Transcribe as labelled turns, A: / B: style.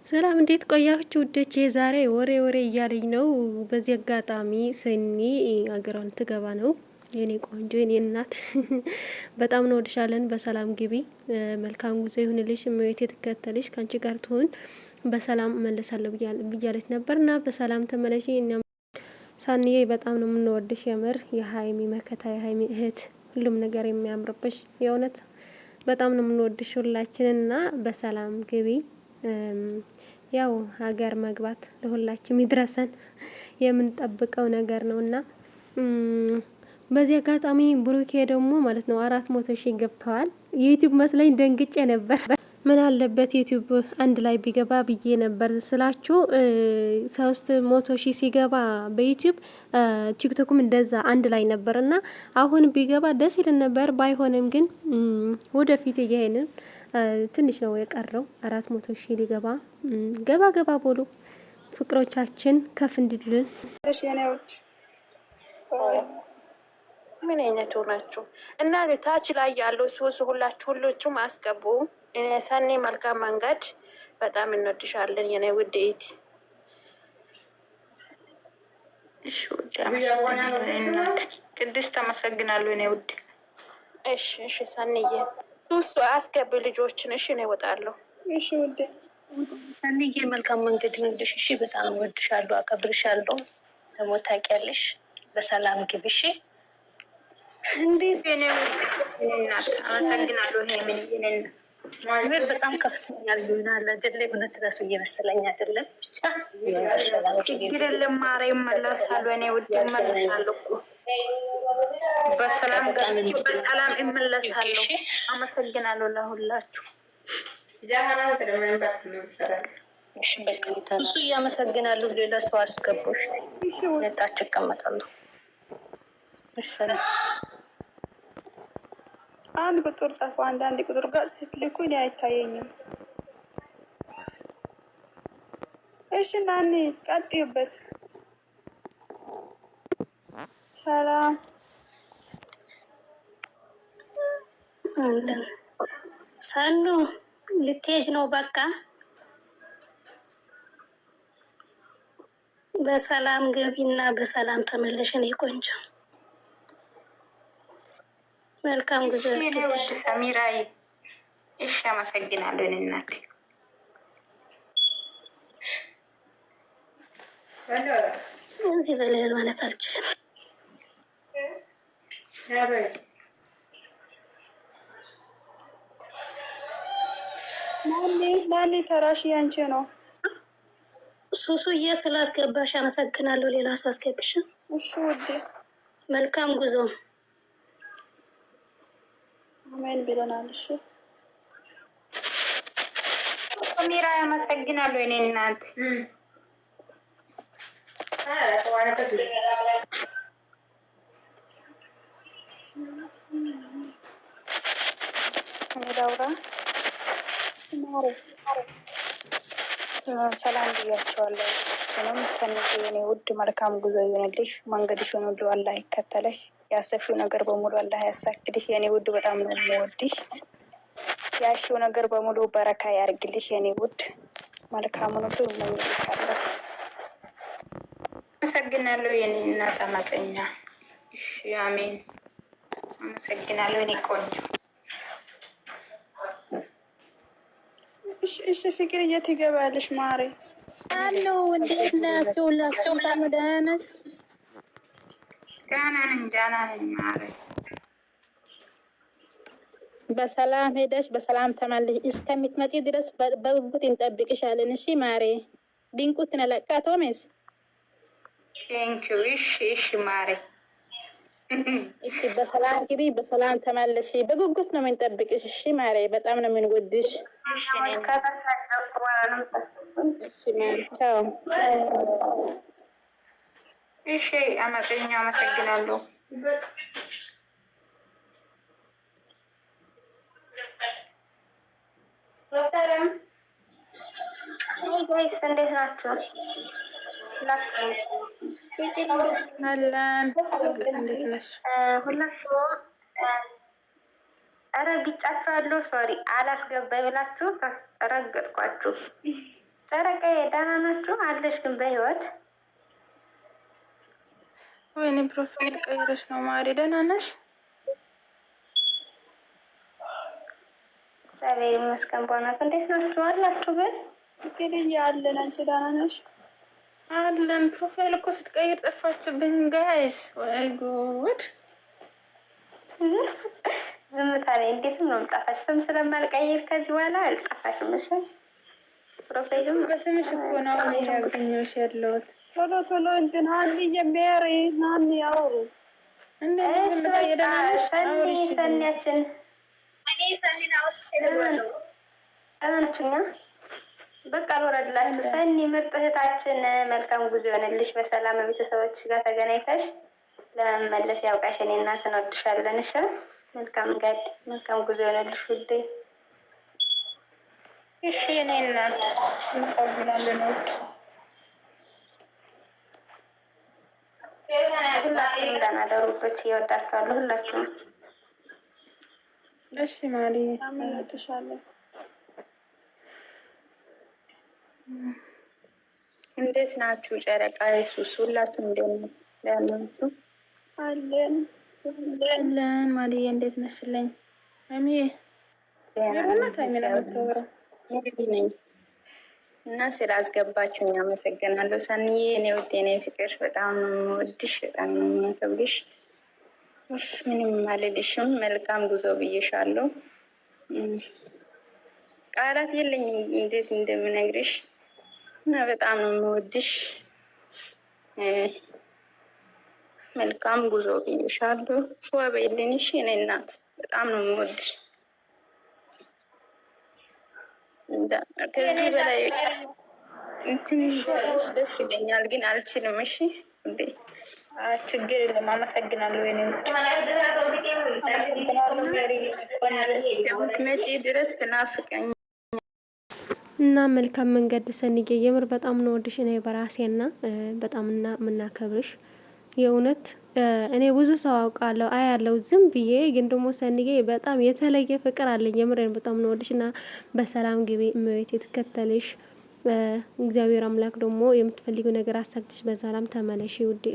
A: ሰላም እንዴት ቆያችሁ ውዶቼ? ዛሬ ወሬ እያለኝ ነው። በዚህ አጋጣሚ ሰኒ አገሯን ትገባ ነው። የኔ ቆንጆ የኔ እናት በጣም ነው ወድሻለን። በሰላም ግቢ። መልካም ጉዞ ይሁንልሽ። እመቤቴ ትከተልሽ፣ ከአንቺ ጋር ትሁን። በሰላም እመለሳለሁ ብያለች ነበርና በሰላም ተመለሺ። እኛም ሳኒዬ በጣም ነው የምንወድሽ። የምር የሀይሚ መከታ፣ የሀይሚ እህት፣ ሁሉም ነገር የሚያምርብሽ የእውነት በጣም ነው የምንወድሽ ሁላችንና በሰላም ግቢ። ያው ሀገር መግባት ለሁላችንም ይድረሰን የምንጠብቀው ነገር ነውና በዚህ አጋጣሚ ብሩኬ ደግሞ ማለት ነው 400,000 ገብተዋል። ዩቲዩብ መስለኝ ደንግጬ ነበር። ምን አለበት ዩቲዩብ አንድ ላይ ቢገባ ብዬ ነበር ስላችሁ 300,000 ሲገባ በዩቲዩብ ቲክቶክም እንደዛ አንድ ላይ ነበርና አሁን ቢገባ ደስ ይልን ነበር። ባይሆንም ግን ወደፊት እየሄድን ትንሽ ነው የቀረው 400,000 ሊገባ ገባ ቦሎ ፍቅሮቻችን ከፍ እንድልን።
B: እሺ የኔዎች ምን አይነቱ ናችሁ? እና ታች ላይ ያለው ሶስ ሁላችሁም አስገቡ። ሰኔ መልካም መንገድ። በጣም እንወድሻለን የኔ ውድ እህት። እሺ ውድ ቅድስት አመሰግናለሁ የኔ ውድ። እሺ ሰኔዬ ሶስ አስገቡ ልጆችን። እሺ ነው እወጣለሁ። እሺ ውድ ሰኔዬ መልካም መንገድ ነግድሽ። እሺ በጣም እወድሻለሁ፣ አከብርሻለሁ። ደግሞ ታውቂያለሽ። በሰላም ግቢ። እሺ እንዴት ነው እናት? አመሰግናለሁ። ይሄ ምን ይነን ማለት በጣም ከፍተኛል ይሆናል አይደለ? እውነት ራሱ እየመሰለኝ አይደለም። ችግር የለም ማርያም መለሳለሁ። እኔ ውድ እመለሳለሁ እኮ በሰላም ገብቼ በሰላም እመለሳለሁ። አመሰግናለሁ ለሁላችሁ። እሱ እያመሰግናሉ። ሌላ ሰው አስገቡሽ። ነጣች ይቀመጣሉ። አንድ ቁጥር ጻፉ። አንድ ቁጥር ጋር ስትልኩ እኔ አይታየኝም። እሺ ናኒ ቀጥዩበት። ሰላም ሰኑ ልትሄጂ ነው? በቃ በሰላም ገቢና በሰላም ተመለሽን። ቆንጆ መልካም ጉዞ ሰሚራይ። እሺ አመሰግናለሁ እናቴ። እዚህ በላይ ማለት አልችልም። ናኒ ተራሽ ያንቺ ነው። ሱሱዬ ስላስገባሽ አመሰግናለሁ። ሌላ ሰው አስገብሽ። እሺ ውዴ መልካም ጉዞ። አሜን ብለናል። እሺ ሚራ አመሰግናለሁ። እኔ እናት ሰላም ብያቸዋለሁ። ምንም ሰንት የኔ ውድ መልካም ጉዞ ይሆንልሽ። መንገድሽን ሁሉ አላህ ይከተለሽ። ያሰብሽው ነገር በሙሉ አላህ ያሳክልሽ የኔ ውድ። በጣም ነው የምወድሽ። ያሽው ነገር በሙሉ በረካ ያርግልሽ የኔ ውድ። መልካሙን ሁሉ እመኝልሻለሁ። አመሰግናለሁ የኔ እናት አማፀኛ። እሺ አሜን። አመሰግናለሁ የኔ ቆንጆ። እሺ ፍቅር እየትገባለሽ ማሬ?
C: አሎ እንዴት ናችሁ? ሁላችሁ ደህና ነሽ?
B: ደህና ነኝ ማሬ።
C: በሰላም ሄደሽ በሰላም ተመልሽ። እስከምትመጪ ድረስ በጉጉት እንጠብቅሻለን። እሺ ማሬ። ድንቁት ነለቃቶ ሜስ
B: ቴንኪው። እሺ ማሬ።
C: እሺ በሰላም ግቢ፣ በሰላም ተመለሽ። በጉጉት ነው የምንጠብቅሽ። እሺ ማሬ። በጣም ነው የምንወድሽ። እሺ ማሬ ቻው።
B: እሺ አመሰግናለሁ። ጋይስ እንዴት ናችሁ?
C: አለን እንዴት ነሽ?
B: ሁላችሁም ረግጫችኋለሁ። ሶሪ አላስገባኝ ብላችሁ ረገጥኳችሁ። ጨረቃዬ ደህና ናችሁ? አለሽ ግን በህይወት?
C: ወይኔ ፕሮፋይል ቀይረሽ ነው ማሪ። ደህና ነሽ?
B: እግዚአብሔር ይመስገን። በእውነት እንዴት ናችሁ? አላችሁ ግን
D: እንግዲህ አለን። አንቺ ደህና ነሽ?
C: አለን። ፕሮፋይል እኮ ስትቀይር ጠፋችብኝ ጋይስ። ወይ ጉድ!
B: ዝምታ ላይ እንዴት ነው የምጠፋሽ? ስም ስለማልቀይር ከዚህ በኋላ አልጠፋሽም። እሺ ፕሮፋይልም
C: በስምሽ እኮ ነው ያገኘሁሽ ያለሁት።
D: ቶሎ ቶሎ እንትን ሀኒ የሚያሪ ናኒ አውሩ።
B: ሰኒያችን ናችሁኛ። በቃ ልወረድላችሁ። ሰኒ ምርጥ እህታችን መልካም ጉዞ ይሆንልሽ። በሰላም ቤተሰቦችሽ ጋር ተገናኝተሽ ለመመለስ ያውቃሽ። እኔ እናት እንወድሻለን። እሺ መልካም ጋድ መልካም ጉዞ ይሆንልሽ ውዴ።
C: እሺ እኔ እናት እንፈልጋለን።
B: ሁላችሁም ደህና ደሩበት። እወዳችኋለሁ ሁላችሁም።
C: እሺ ማሪ
D: እንወድሻለን።
C: እንዴት ናችሁ? ጨረቃ የሱስ ሁላችሁ እንዴት ነው ያላችሁ?
D: አለን
C: አለን። ማሪዬ እንዴት ነሽልኝ? አሚ ነኝ እና ስላስገባችሁኝ አመሰግናለሁ። ሰኒዬ እኔ ውድ የኔ ፍቅር በጣም ነው የምወድሽ፣ በጣም ነው የማከብርሽ። ምንም አልልሽም። መልካም ጉዞ ብዬሻለሁ። ቃላት የለኝም እንዴት እንደምነግርሽ እና በጣም ነው የምወድሽ። መልካም ጉዞ ብዬሻለሁ። ፏ በይልኝ እሺ የኔ እናት፣ በጣም ነው የምወድሽ። ከዚህ በላይ እንትን ደስ ይለኛል ግን አልችልም። እሺ እንዴ ችግር የለም። አመሰግናለሁ። መጪ ድረስ ትናፍቀኝ
A: እና መልካም መንገድ ሰኒዬ። የምር በጣም ነው ወድሽ። እኔ በራሴና በጣም የምናከብርሽ የእውነት እኔ ብዙ ሰው አውቃለሁ አያለው ዝም ብዬ፣ ግን ደግሞ ሰኒዬ በጣም የተለየ ፍቅር አለኝ። የምሬን በጣም ነው ወድሽ እና በሰላም ግቢ። እመቤት የተከተልሽ እግዚአብሔር አምላክ ደግሞ የምትፈልጊው ነገር አሳክተሽ በሰላም ተመለሽ ውዴ።